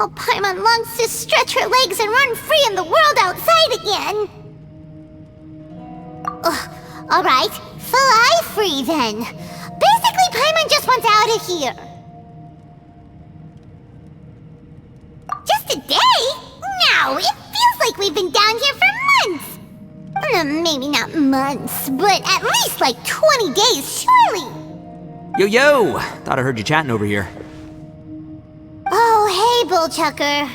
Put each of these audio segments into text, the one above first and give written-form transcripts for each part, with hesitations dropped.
Oh, Paimon longs to stretch her legs and run free in the world outside again. Alright, fly free then. Basically, Paimon just wants out of here. Just a day? No, it feels like we've been down here for months. Maybe not months, but at least like 20 days, surely. Yo! Thought I heard you chatting over here. Oh, hey, Bullchucker.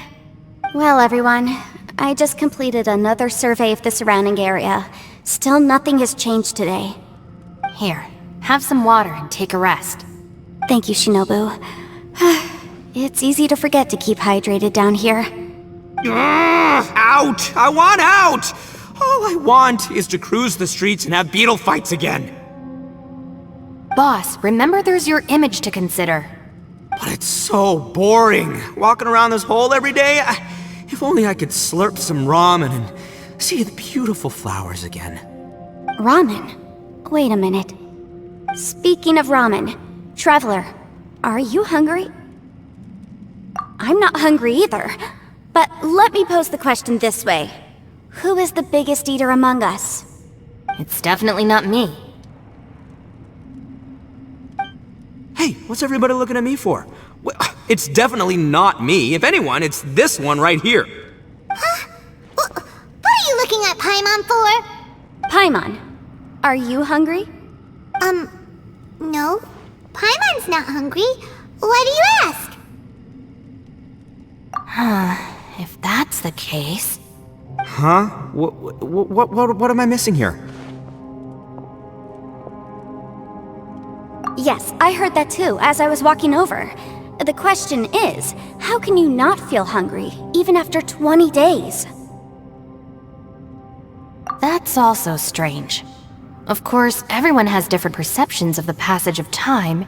Well, everyone, I just completed another survey of the surrounding area. Still nothing has changed today. Here, have some water and take a rest. Thank you, Shinobu. It's easy to forget to keep hydrated down here. Out! I want out! All I want is to cruise the streets and have beetle fights again. Boss, remember there's your image to consider. But it's so boring, walking around this hole every day. If only I could slurp some ramen and see the beautiful flowers again. Ramen? Wait a minute. Speaking of ramen, Traveler, are you hungry? I'm not hungry either. But let me pose the question this way. Who is the biggest eater among us? It's definitely not me. Hey, what's everybody looking at me for? Well, it's definitely not me. If anyone, it's this one right here. Huh? What are you looking at Paimon for? Paimon, are you hungry? No. Paimon's not hungry. Why do you ask? If that's the case... Huh? What am I missing here? Yes, I heard that too, as I was walking over. The question is, how can you not feel hungry, even after 20 days? That's also strange. Of course, everyone has different perceptions of the passage of time,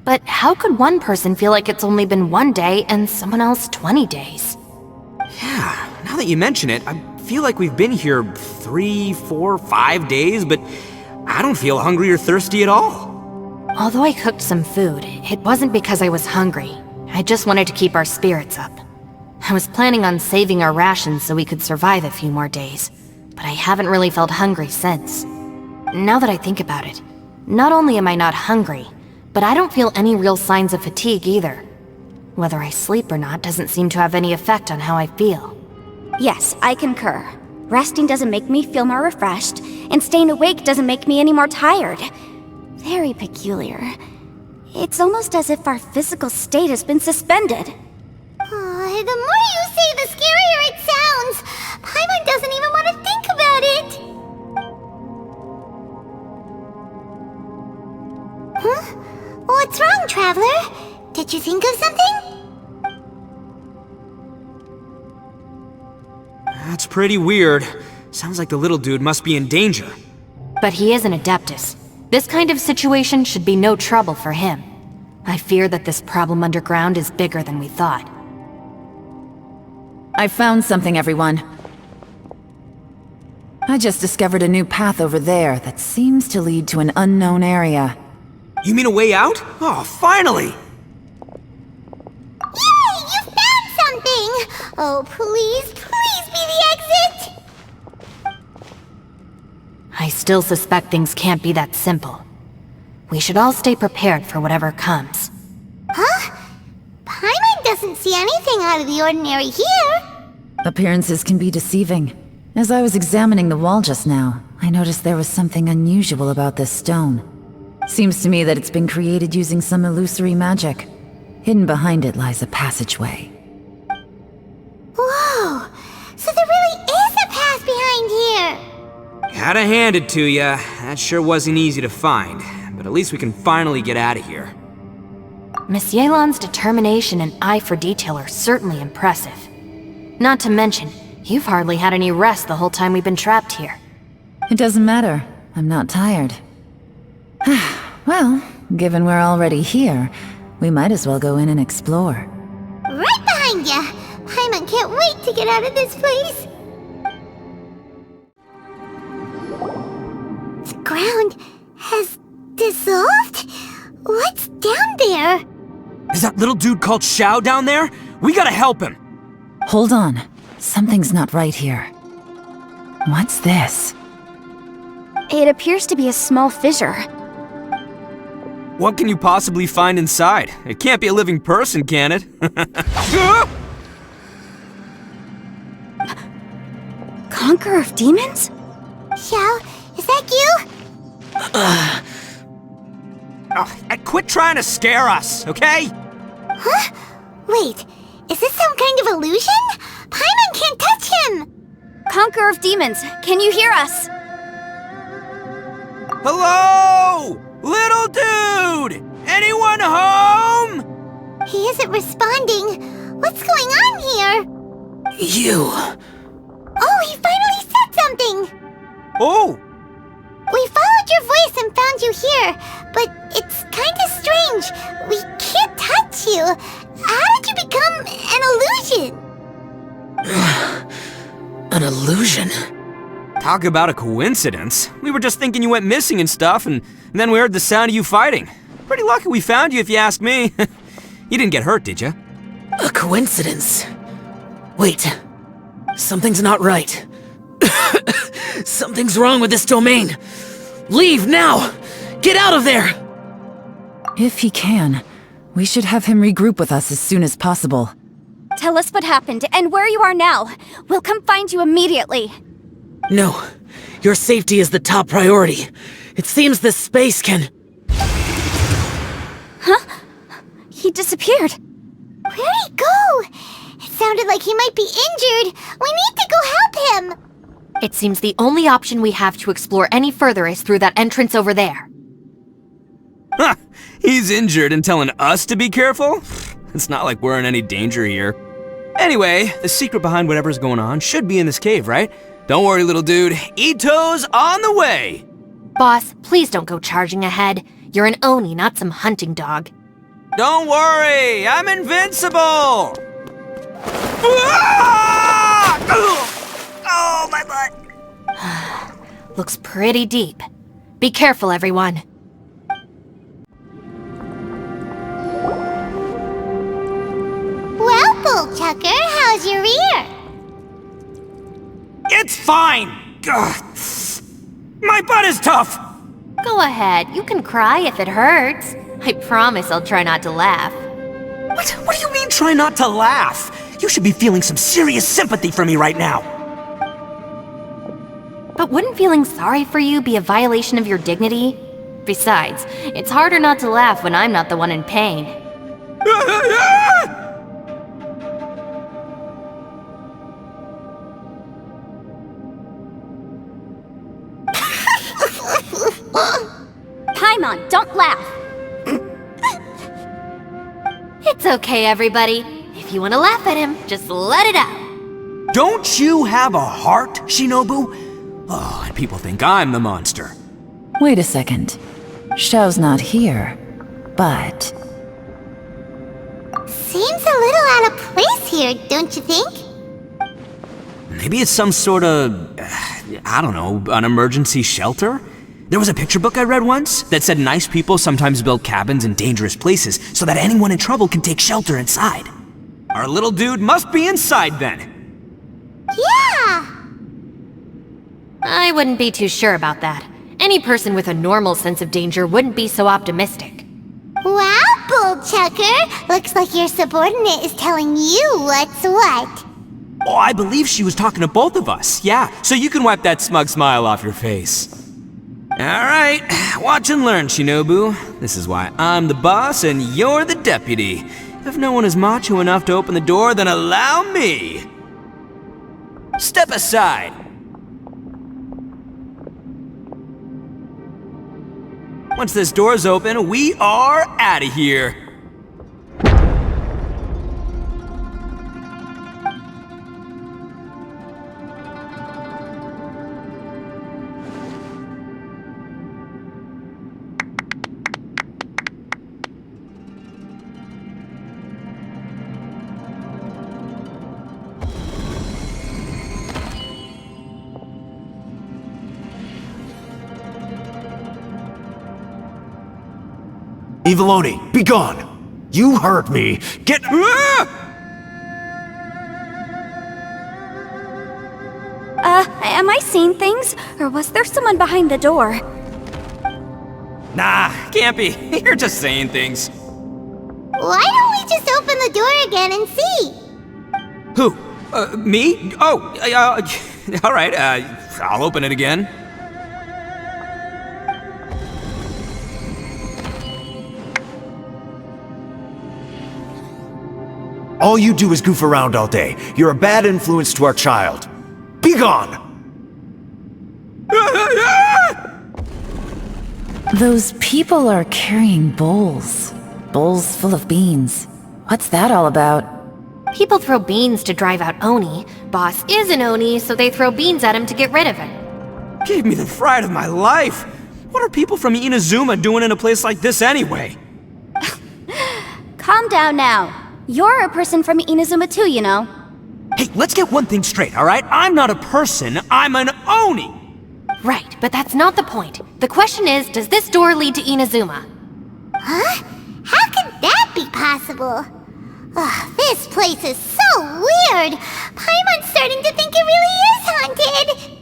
but how could one person feel like it's only been 1 day and someone else 20 days? Yeah, now that you mention it, I feel like we've been here 3, 4, 5 days, but I don't feel hungry or thirsty at all. Although I cooked some food, it wasn't because I was hungry. I just wanted to keep our spirits up. I was planning on saving our rations so we could survive a few more days, but I haven't really felt hungry since. Now that I think about it, not only am I not hungry, but I don't feel any real signs of fatigue either. Whether I sleep or not doesn't seem to have any effect on how I feel. Yes, I concur. Resting doesn't make me feel more refreshed, and staying awake doesn't make me any more tired. Very peculiar. It's almost as if our physical state has been suspended. The more you say, the scarier it sounds. Paimon doesn't even want to think about it. Huh? What's wrong, Traveler? Did you think of something? That's pretty weird. Sounds like the little dude must be in danger. But he is an adeptus. This kind of situation should be no trouble for him. I fear that this problem underground is bigger than we thought. I found something, everyone. I just discovered a new path over there that seems to lead to an unknown area. You mean a way out? Oh, finally! Yay! You found something! Oh, please be the exit! I still suspect things can't be that simple. We should all stay prepared for whatever comes. Huh? Paimon doesn't see anything out of the ordinary here. Appearances can be deceiving. As I was examining the wall just now, I noticed there was something unusual about this stone. Seems to me that it's been created using some illusory magic. Hidden behind it lies a passageway. Whoa! So there really is a path behind here! Gotta hand it to ya. That sure wasn't easy to find. But at least we can finally get out of here. Miss Yelan's determination and eye for detail are certainly impressive. Not to mention, you've hardly had any rest the whole time we've been trapped here. It doesn't matter. I'm not tired. Well, given we're already here, we might as well go in and explore. Right behind ya! Paimon can't wait to get out of this place! The ground has dissolved? What's down there? Is that little dude called Xiao down there? We gotta help him! Hold on. Something's not right here. What's this? It appears to be a small fissure. What can you possibly find inside? It can't be a living person, can it? Conqueror of demons? Xiao, is that you? Quit trying to scare us, okay? Huh? Wait, is this some kind of illusion? Paimon can't touch him! Conqueror of demons, can you hear us? Hello? Little dude! Anyone home? He isn't responding. What's going on here? You. Oh, he finally said something! Oh! We followed your voice and found you here, but it's kinda strange. We can't touch you. How did you become an illusion? An illusion? Talk about a coincidence. We were just thinking you went missing and stuff, and then we heard the sound of you fighting. Pretty lucky we found you, if you ask me. You didn't get hurt, did you? A coincidence? Wait. Something's not right. Something's wrong with this domain. Leave now! Get out of there! If he can, we should have him regroup with us as soon as possible. Tell us what happened and where you are now. We'll come find you immediately. No. Your safety is the top priority. It seems this space can... Huh? He disappeared. Where'd he go? It sounded like he might be injured. We need to go help him. It seems the only option we have to explore any further is through that entrance over there. Huh! He's injured and telling us to be careful? It's not like we're in any danger here. Anyway, the secret behind whatever's going on should be in this cave, right? Don't worry, little dude. Ito's on the way! Boss, please don't go charging ahead. You're an Oni, not some hunting dog. Don't worry! I'm invincible! Ah! Oh, my butt! Looks pretty deep. Be careful, everyone. Well, Bullchucker, how's your ear? It's fine! Ugh. My butt is tough! Go ahead, you can cry if it hurts. I promise I'll try not to laugh. What do you mean, try not to laugh? You should be feeling some serious sympathy for me right now. But wouldn't feeling sorry for you be a violation of your dignity? Besides, it's harder not to laugh when I'm not the one in pain. Paimon, don't laugh. It's okay, everybody. If you want to laugh at him, just let it out. Don't you have a heart, Shinobu? Oh, and people think I'm the monster. Wait a second. Xiao's not here, but... Seems a little out of place here, don't you think? Maybe it's some sort of, I don't know, an emergency shelter? There was a picture book I read once that said nice people sometimes build cabins in dangerous places so that anyone in trouble can take shelter inside. Our little dude must be inside then. Yeah! I wouldn't be too sure about that. Any person with a normal sense of danger wouldn't be so optimistic. Wow, Bullchucker! Looks like your subordinate is telling you what's what. Oh, I believe she was talking to both of us. Yeah, so you can wipe that smug smile off your face. Alright, watch and learn, Shinobu. This is why I'm the boss and you're the deputy. If no one is macho enough to open the door, then allow me! Step aside! Once this door's open, we are out of here! Eviloni, be gone! You hurt me! Get— Am I seeing things, or was there someone behind the door? Nah, can't be. You're just saying things. Why don't we just open the door again and see? Who? Me? Oh, all right, I'll open it again. All you do is goof around all day. You're a bad influence to our child. Be gone! Those people are carrying bowls. Bowls full of beans. What's that all about? People throw beans to drive out Oni. Boss is an Oni, so they throw beans at him to get rid of him. Gave me the fright of my life. What are people from Inazuma doing in a place like this anyway? Calm down now. You're a person from Inazuma too, you know. Hey, let's get one thing straight, all right? I'm not a person, I'm an Oni! Right, but that's not the point. The question is, does this door lead to Inazuma? Huh? How could that be possible? Ugh, this place is so weird! Paimon's starting to think it really is haunted!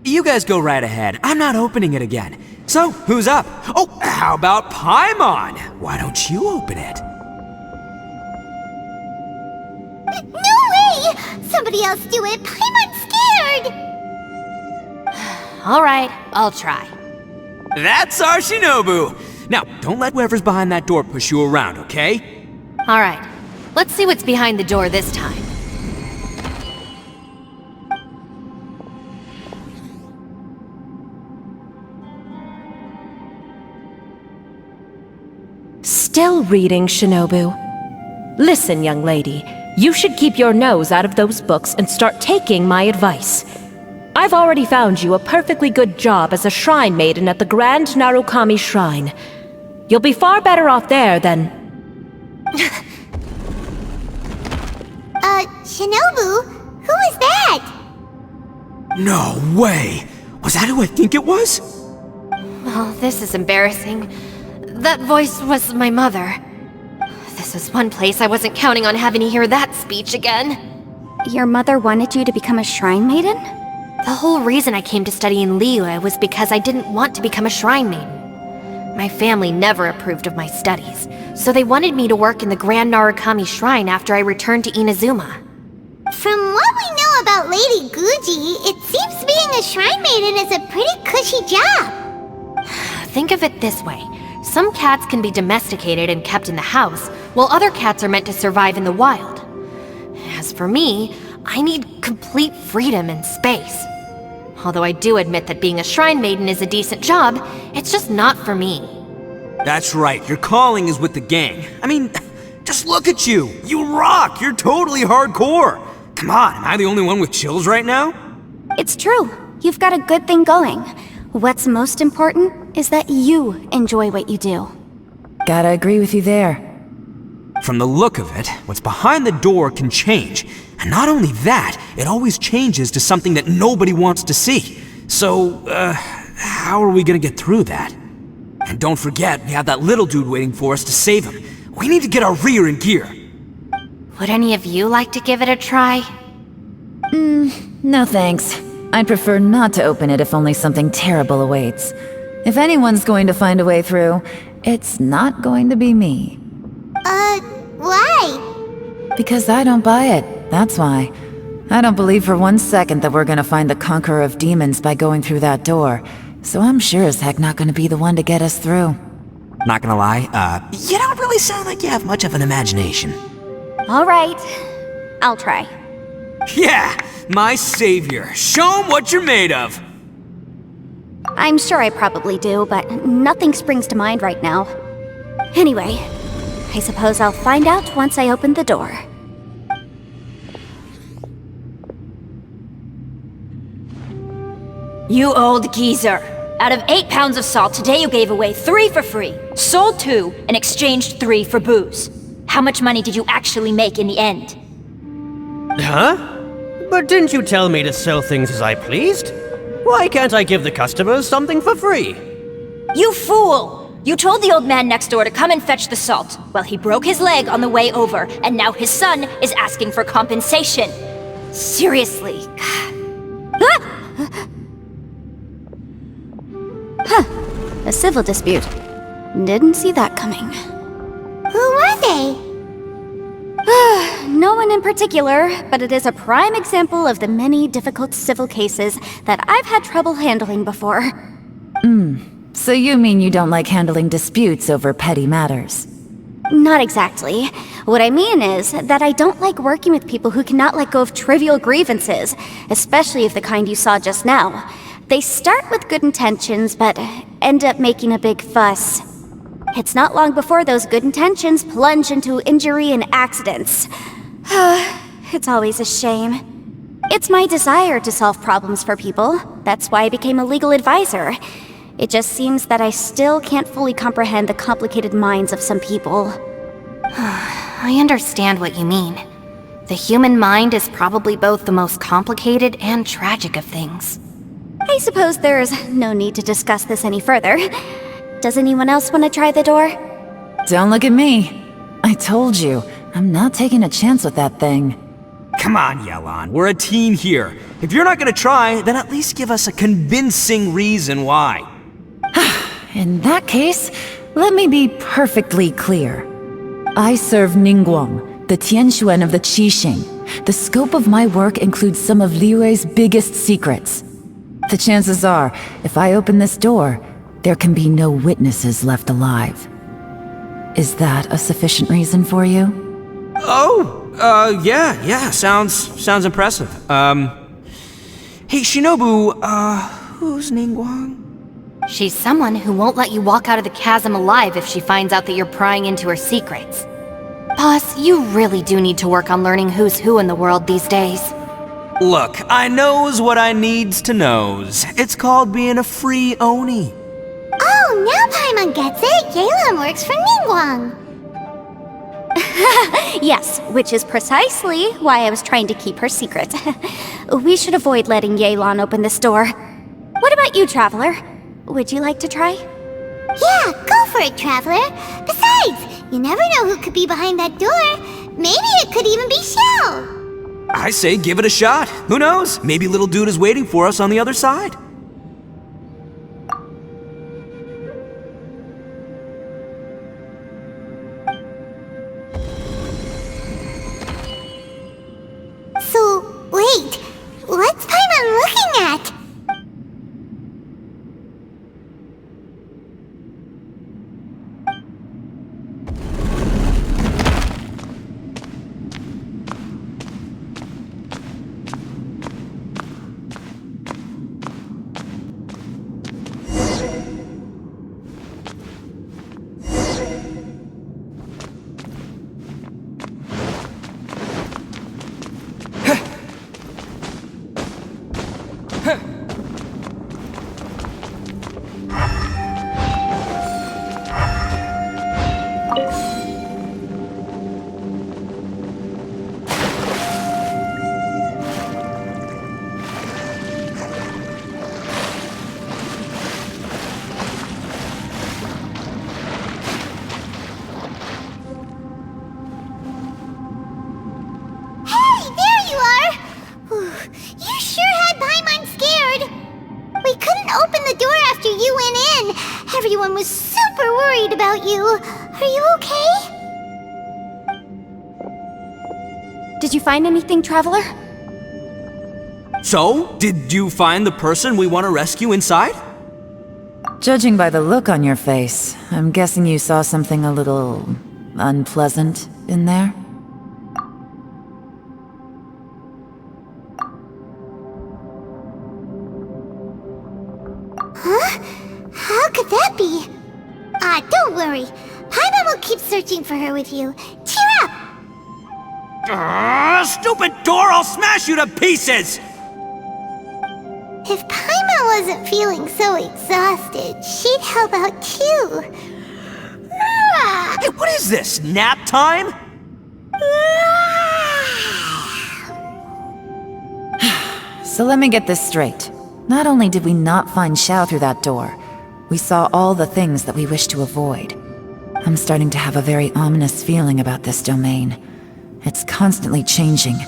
You guys go right ahead. I'm not opening it again. So, who's up? Oh, how about Paimon? Why don't you open it? No way! Somebody else do it! Paimon's scared! Alright, I'll try. That's our Shinobu! Now, don't let whoever's behind that door push you around, okay? Alright, let's see what's behind the door this time. Still reading, Shinobu. Listen, young lady, you should keep your nose out of those books and start taking my advice. I've already found you a perfectly good job as a shrine maiden at the Grand Narukami Shrine. You'll be far better off there than... Shinobu? Who is that? No way! Was that who I think it was? Oh, this is embarrassing. That voice was my mother. This is one place I wasn't counting on having to hear that speech again. Your mother wanted you to become a shrine maiden? The whole reason I came to study in Liyue was because I didn't want to become a shrine maiden. My family never approved of my studies, so they wanted me to work in the Grand Narukami Shrine after I returned to Inazuma. From what we know about Lady Guji, it seems being a shrine maiden is a pretty cushy job. Think of it this way. Some cats can be domesticated and kept in the house, while other cats are meant to survive in the wild. As for me, I need complete freedom and space. Although I do admit that being a shrine maiden is a decent job, it's just not for me. That's right, your calling is with the gang. I mean, just look at you. You rock, you're totally hardcore. Come on, am I the only one with chills right now? It's true. You've got a good thing going. What's most important is that you enjoy what you do. Gotta agree with you there. From the look of it, what's behind the door can change. And not only that, it always changes to something that nobody wants to see. So, how are we gonna get through that? And don't forget, we have that little dude waiting for us to save him. We need to get our rear in gear. Would any of you like to give it a try? No thanks. I'd prefer not to open it if only something terrible awaits. If anyone's going to find a way through, it's not going to be me. Why? Because I don't buy it, that's why. I don't believe for 1 second that we're gonna find the Conqueror of Demons by going through that door, so I'm sure as heck not gonna be the one to get us through. Not gonna lie, you don't really sound like you have much of an imagination. All right, I'll try. Yeah, my savior. Show him what you're made of. I'm sure I probably do, but nothing springs to mind right now. Anyway, I suppose I'll find out once I open the door. You old geezer. Out of 8 pounds of salt, today you gave away 3 for free, sold 2, and exchanged 3 for booze. How much money did you actually make in the end? Huh? But didn't you tell me to sell things as I pleased? Why can't I give the customers something for free? You fool! You told the old man next door to come and fetch the salt. Well, he broke his leg on the way over, and now his son is asking for compensation. Seriously, A civil dispute. Didn't see that coming. Who were they? No one in particular, but it is a prime example of the many difficult civil cases that I've had trouble handling before. So you mean you don't like handling disputes over petty matters? Not exactly. What I mean is that I don't like working with people who cannot let go of trivial grievances, especially of the kind you saw just now. They start with good intentions, but end up making a big fuss. It's not long before those good intentions plunge into injury and accidents. It's always a shame. It's my desire to solve problems for people. That's why I became a legal advisor. It just seems that I still can't fully comprehend the complicated minds of some people. I understand what you mean. The human mind is probably both the most complicated and tragic of things. I suppose there's no need to discuss this any further. Does anyone else want to try the door? Don't look at me. I told you, I'm not taking a chance with that thing. Come on, Yelan, we're a team here. If you're not gonna try, then at least give us a convincing reason why. In that case, let me be perfectly clear. I serve Ningguang, the Tianxuan of the Qixing. The scope of my work includes some of Liyue's biggest secrets. The chances are, if I open this door, there can be no witnesses left alive. Is that a sufficient reason for you? Yeah, sounds impressive. Hey, Shinobu, who's Ningguang? She's someone who won't let you walk out of the chasm alive if she finds out that you're prying into her secrets. Boss, you really do need to work on learning who's who in the world these days. Look, I knows what I needs to knows. It's called being a free Oni. Oh, now Paimon gets it. Yelan works for Ningguang. Yes, which is precisely why I was trying to keep her secret. We should avoid letting Yelan open this door. What about you, Traveler? Would you like to try? Yeah, go for it, Traveler. Besides, you never know who could be behind that door. Maybe it could even be Xiao. I say give it a shot. Who knows? Maybe little dude is waiting for us on the other side. So, wait. What's Paimon looking at? Everyone was super worried about you. Are you okay? Did you find anything, Traveler? So, did you find the person we want to rescue inside? Judging by the look on your face, I'm guessing you saw something a little unpleasant in there? Huh? How could that be? Don't worry. Paimon will keep searching for her with you. Cheer up! Stupid door! I'll smash you to pieces! If Paimon wasn't feeling so exhausted, she'd help out too. Hey, what is this? Nap time? So let me get this straight. Not only did we not find Xiao through that door, we saw all the things that we wish to avoid. I'm starting to have a very ominous feeling about this domain. It's constantly changing,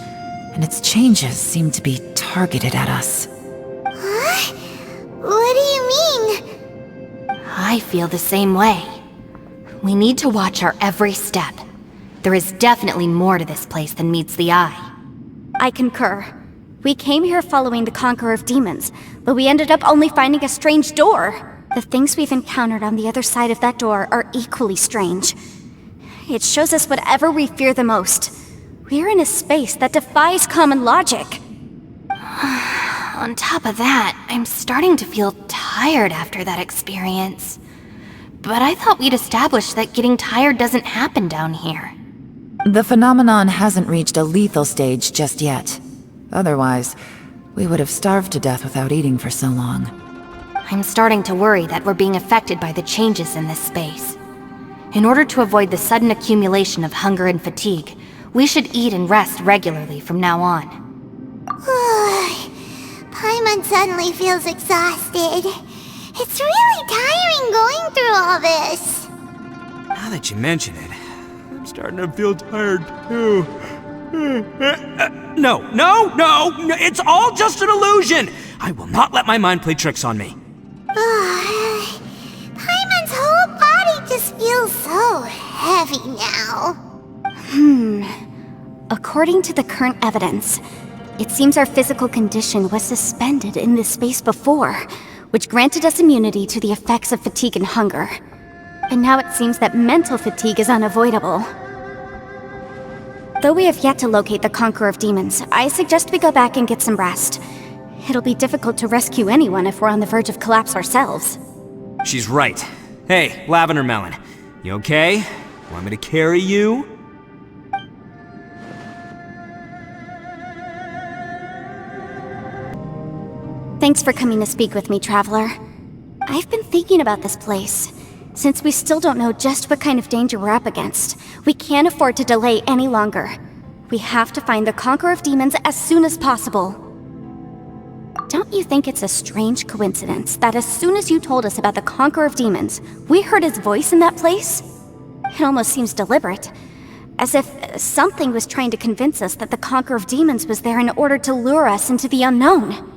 and its changes seem to be targeted at us. Huh? What do you mean? I feel the same way. We need to watch our every step. There is definitely more to this place than meets the eye. I concur. We came here following the Conqueror of Demons, but we ended up only finding a strange door. The things we've encountered on the other side of that door are equally strange. It shows us whatever we fear the most. We're in a space that defies common logic. On top of that, I'm starting to feel tired after that experience. But I thought we'd established that getting tired doesn't happen down here. The phenomenon hasn't reached a lethal stage just yet. Otherwise, we would have starved to death without eating for so long. I'm starting to worry that we're being affected by the changes in this space. In order to avoid the sudden accumulation of hunger and fatigue, we should eat and rest regularly from now on. Paimon suddenly feels exhausted. It's really tiring going through all this. Now that you mention it, I'm starting to feel tired too. No, it's all just an illusion! I will not let my mind play tricks on me. Paimon's whole body just feels so heavy now. According to the current evidence, it seems our physical condition was suspended in this space before, which granted us immunity to the effects of fatigue and hunger. And now it seems that mental fatigue is unavoidable. Though we have yet to locate the Conqueror of Demons, I suggest we go back and get some rest. It'll be difficult to rescue anyone if we're on the verge of collapse ourselves. She's right. Hey, Lavender Melon, you okay? Want me to carry you? Thanks for coming to speak with me, Traveler. I've been thinking about this place. Since we still don't know just what kind of danger we're up against, we can't afford to delay any longer. We have to find the Conqueror of Demons as soon as possible. Don't you think it's a strange coincidence that as soon as you told us about the Conqueror of Demons, we heard his voice in that place? It almost seems deliberate. As if something was trying to convince us that the Conqueror of Demons was there in order to lure us into the unknown.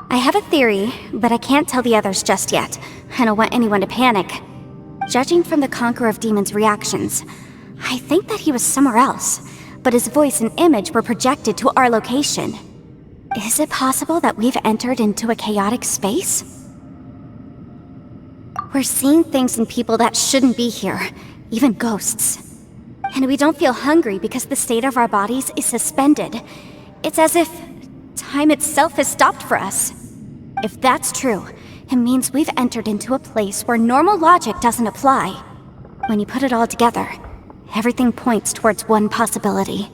I have a theory, but I can't tell the others just yet. I don't want anyone to panic. Judging from the Conqueror of Demons' reactions, I think that he was somewhere else, but his voice and image were projected to our location. Is it possible that we've entered into a chaotic space? We're seeing things in people that shouldn't be here, even ghosts. And we don't feel hungry because the state of our bodies is suspended. It's as if time itself has stopped for us. If that's true, it means we've entered into a place where normal logic doesn't apply. When you put it all together, everything points towards one possibility.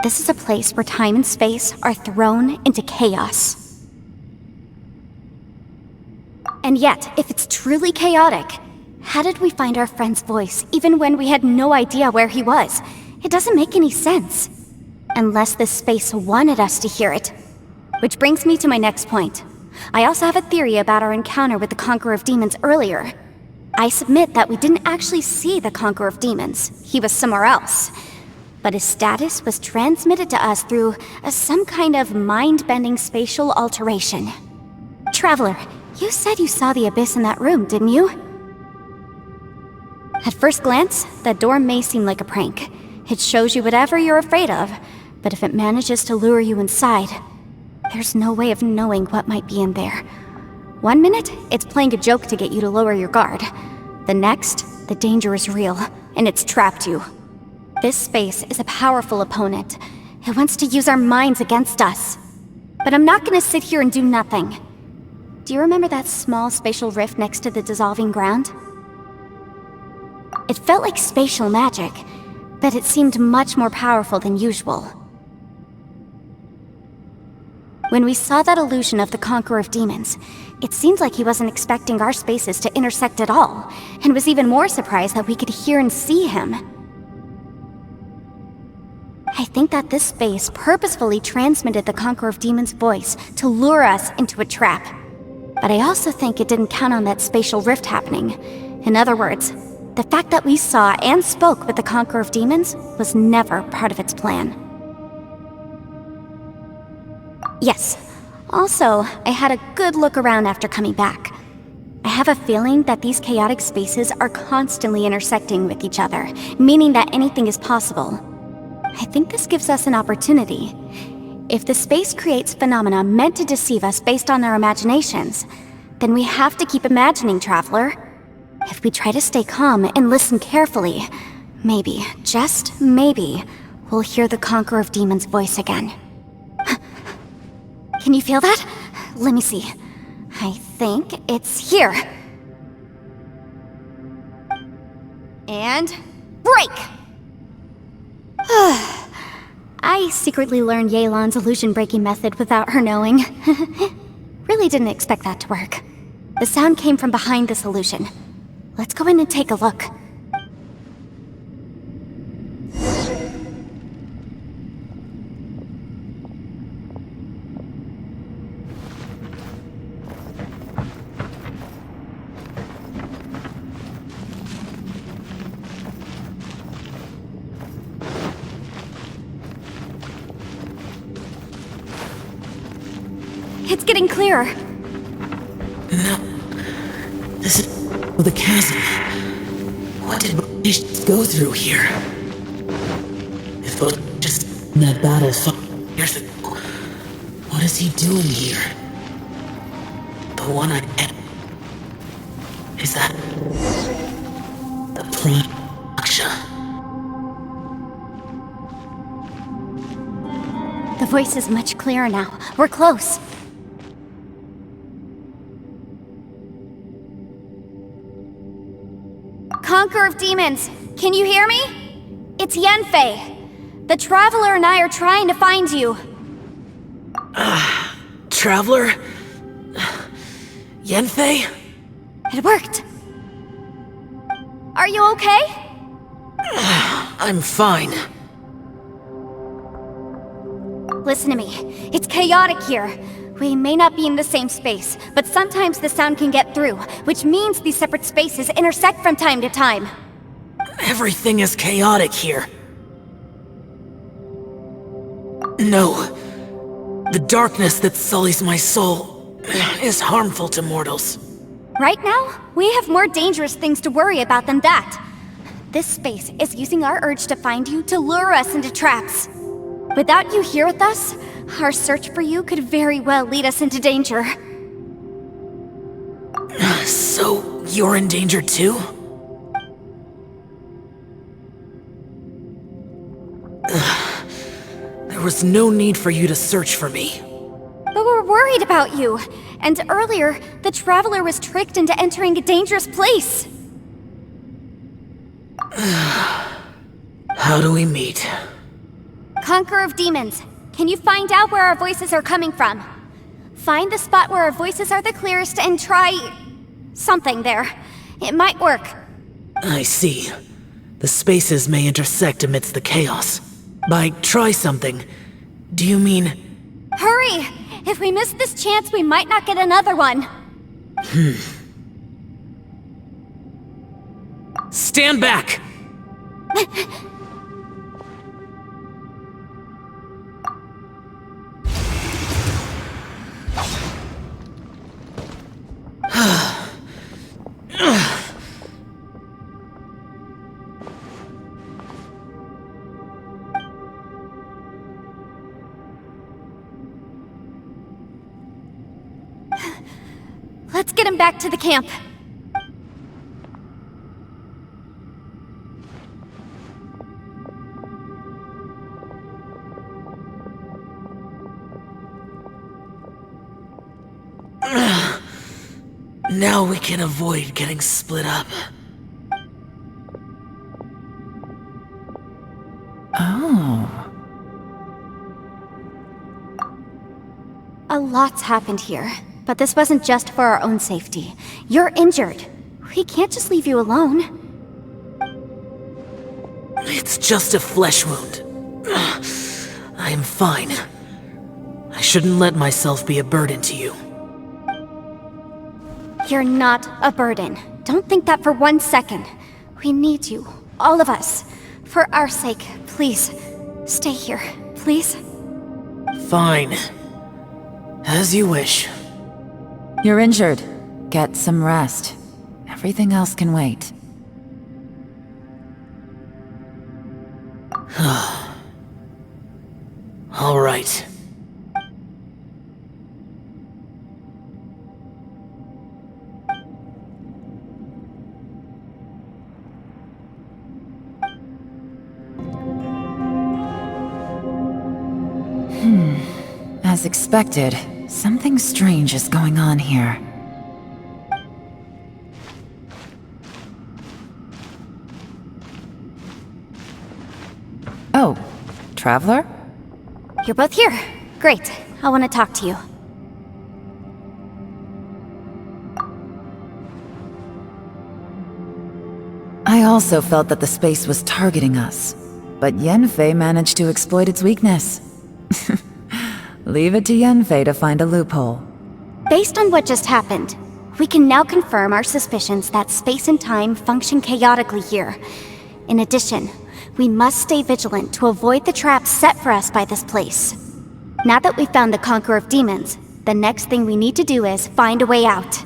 This is a place where time and space are thrown into chaos. And yet, if it's truly chaotic, how did we find our friend's voice even when we had no idea where he was? It doesn't make any sense. Unless this space wanted us to hear it. Which brings me to my next point. I also have a theory about our encounter with the Conqueror of Demons earlier. I submit that we didn't actually see the Conqueror of Demons. He was somewhere else. But his status was transmitted to us through some kind of mind-bending spatial alteration. Traveler, you said you saw the abyss in that room, didn't you? At first glance, that door may seem like a prank. It shows you whatever you're afraid of, but if it manages to lure you inside, there's no way of knowing what might be in there. One minute, it's playing a joke to get you to lower your guard. The next, the danger is real, and it's trapped you. This space is a powerful opponent. It wants to use our minds against us. But I'm not gonna sit here and do nothing. Do you remember that small spatial rift next to the dissolving ground? It felt like spatial magic, but it seemed much more powerful than usual. When we saw that illusion of the Conqueror of Demons, it seemed like he wasn't expecting our spaces to intersect at all, and was even more surprised that we could hear and see him. I think that this space purposefully transmitted the Conqueror of Demons' voice to lure us into a trap. But I also think it didn't count on that spatial rift happening. In other words, the fact that we saw and spoke with the Conqueror of Demons was never part of its plan. Yes. Also, I had a good look around after coming back. I have a feeling that these chaotic spaces are constantly intersecting with each other, meaning that anything is possible. I think this gives us an opportunity. If the space creates phenomena meant to deceive us based on our imaginations, then we have to keep imagining, Traveler. If we try to stay calm and listen carefully, maybe, just maybe, we'll hear the Conqueror of Demons' voice again. Can you feel that? Let me see. I think it's here. And break! I secretly learned Yelan's illusion-breaking method without her knowing. Really didn't expect that to work. The sound came from behind this illusion. Let's go in and take a look. It's getting clearer. No. This is the chasm. What did Baelish go through here? If Baelish just in that battle 5 years ago, what is he doing here? The one I met. Is that the Prime Aksha? The voice is much clearer now. We're close. Conqueror of Demons, can you hear me? It's Yenfei. The Traveler and I are trying to find you. Traveler? Yenfei? It worked. Are you okay? I'm fine. Listen to me. It's chaotic here. We may not be in the same space, but sometimes the sound can get through, which means these separate spaces intersect from time to time. Everything is chaotic here. No. The darkness that sullies my soul is harmful to mortals. Right now, we have more dangerous things to worry about than that. This space is using our urge to find you to lure us into traps. Without you here with us, our search for you could very well lead us into danger. So, you're in danger too? There was no need for you to search for me. But we're worried about you. And earlier, the Traveler was tricked into entering a dangerous place. How do we meet? Conqueror of Demons, can you find out where our voices are coming from? Find the spot where our voices are the clearest and try something there. It might work. I see. The spaces may intersect amidst the chaos. By try something, do you mean... Hurry! If we miss this chance, we might not get another one. Stand back! Let's get him back to the camp. Now we can avoid getting split up. Oh. A lot's happened here, but this wasn't just for our own safety. You're injured. We can't just leave you alone. It's just a flesh wound. I am fine. I shouldn't let myself be a burden to you. You're not a burden. Don't think that for 1 second. We need you, all of us. For our sake, please, stay here, please. Fine. As you wish. You're injured. Get some rest. Everything else can wait. All right. As expected, something strange is going on here. Oh, Traveler? You're both here. Great. I want to talk to you. I also felt that the space was targeting us, but Yenfei managed to exploit its weakness. Leave it to Yenfei to find a loophole. Based on what just happened, we can now confirm our suspicions that space and time function chaotically here. In addition, we must stay vigilant to avoid the traps set for us by this place. Now that we've found the Conqueror of Demons, the next thing we need to do is find a way out.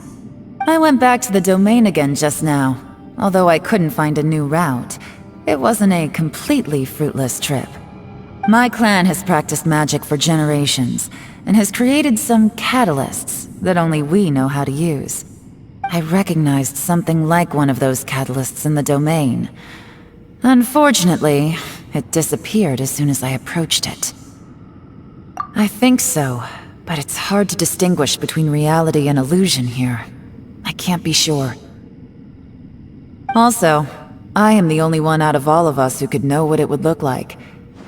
I went back to the domain again just now. Although I couldn't find a new route, it wasn't a completely fruitless trip. My clan has practiced magic for generations, and has created some catalysts that only we know how to use. I recognized something like one of those catalysts in the domain. Unfortunately, it disappeared as soon as I approached it. I think so, but it's hard to distinguish between reality and illusion here. I can't be sure. Also, I am the only one out of all of us who could know what it would look like.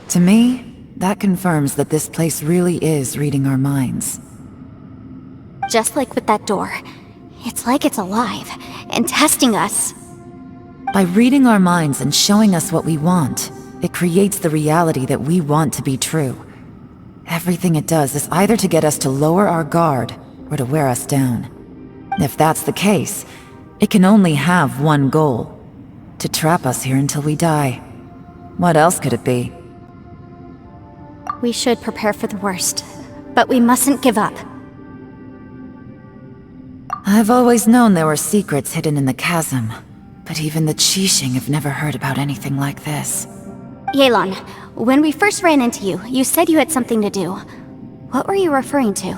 To me, that confirms that this place really is reading our minds. Just like with that door, it's like it's alive and testing us. By reading our minds and showing us what we want, it creates the reality that we want to be true. Everything it does is either to get us to lower our guard or to wear us down. If that's the case, it can only have one goal: to trap us here until we die. What else could it be? We should prepare for the worst, but we mustn't give up. I've always known there were secrets hidden in the chasm, but even the Qixing have never heard about anything like this. Yelan, when we first ran into you, you said you had something to do. What were you referring to?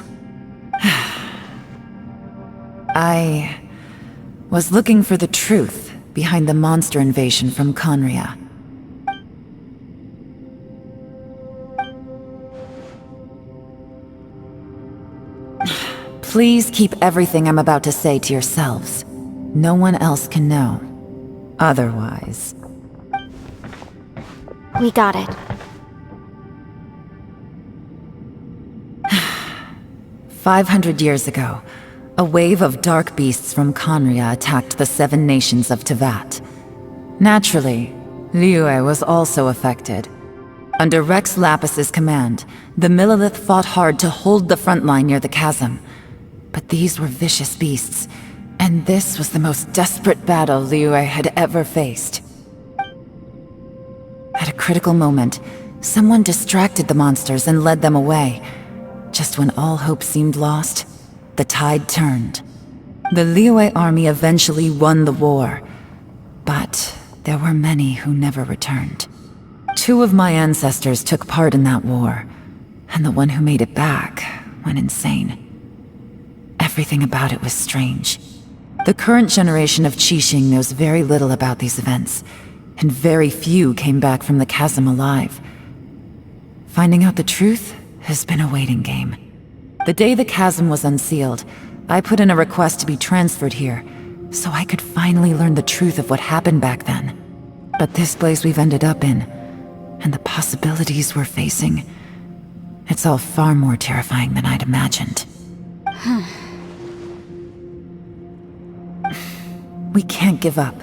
I was looking for the truth behind the monster invasion from Conria. Please keep everything I'm about to say to yourselves. No one else can know. Otherwise... We got it. 500 years ago, a wave of dark beasts from Conria attacked the 7 nations of Tevat. Naturally, Liyue was also affected. Under Rex Lapis's command, the Millelith fought hard to hold the front line near the chasm. But these were vicious beasts, and this was the most desperate battle Liyue had ever faced. At a critical moment, someone distracted the monsters and led them away. Just when all hope seemed lost, the tide turned. The Liyue army eventually won the war, but there were many who never returned. 2 of my ancestors took part in that war, and the one who made it back went insane. Everything about it was strange. The current generation of Qixing knows very little about these events, and very few came back from the chasm alive. Finding out the truth has been a waiting game. The day the chasm was unsealed, I put in a request to be transferred here, so I could finally learn the truth of what happened back then. But this place we've ended up in, and the possibilities we're facing, it's all far more terrifying than I'd imagined. We can't give up.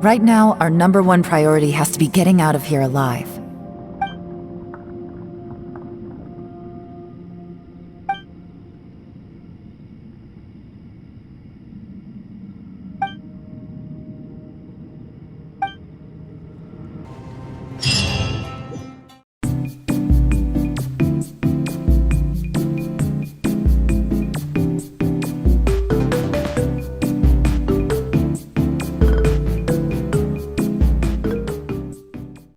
Right now, our #1 priority has to be getting out of here alive.